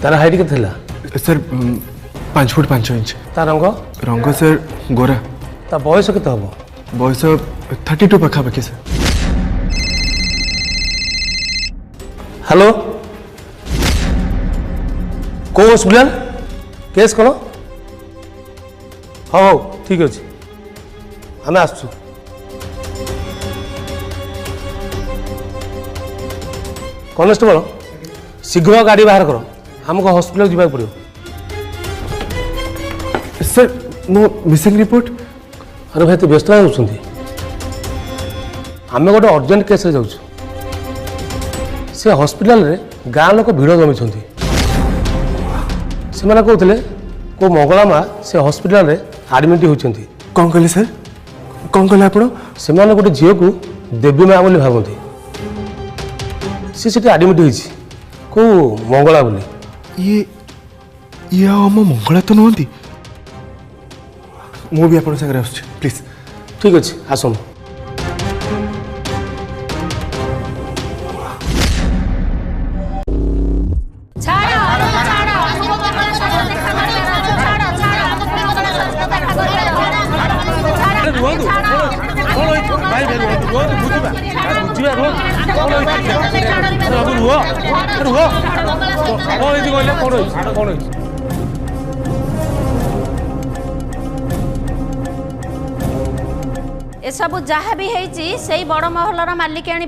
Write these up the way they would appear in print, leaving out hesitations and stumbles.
तार हाइट के थिला सर 5 फुट 5 इंच। ता रंग रंग सर गोरा। ता बयस केते हबो? बयस 32 पाखापाखि सर। हेलो को हॉस्पिटल केस कौन? हाँ ठीक अच्छे आम आसु। कॉन्स्टेबल शीघ्र गाड़ी बाहर कर हमको हॉस्पिटल जावाक पड़ो। सर मो मिसिंग रिपोर्ट। अरे भाई तो व्यस्त होती आम गोटे अर्जेंट केस जाऊँ से हॉस्पिटल रे गाँ लोक भिड़ जमी से कहते को मंगला माँ से हॉस्पिटल रे एडमिट होती। कौन कहले सर? कौन कहले आप? से गोटे झील को देवी माँ बोली भावती सी एडमिट होती को मंगला बोली। ये आम मंगला तो नुहति। मु भी आप प्लीज। ठीक अच्छे आसम। ए सब जहाँ भी है से बड़ महलर मालिकाणी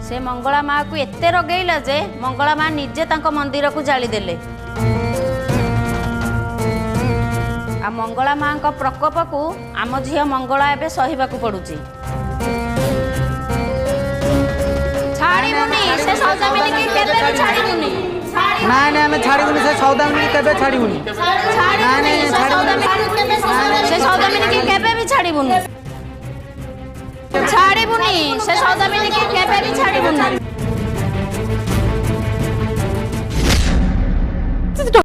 से मंगला माँ को एते रगेला जे मंगला माँ निजे तांको मंदिर को जाली देले। आ मंगला माँ का प्रकोप को आम झी मंगला एबे सहिबा को पड़ुची। छाड़ीबुनी से सौदामिनी के केबे भी छाड़ीबुनी। ना मैं छाड़ीबुनी से सौदामिनी केबे छाड़ीबुनी। से सौदामिनी के केबे भी छाड़ीबुनी। छाड़ीबुनी से सौदामिनी के केबे भी छाड़ीबुनी।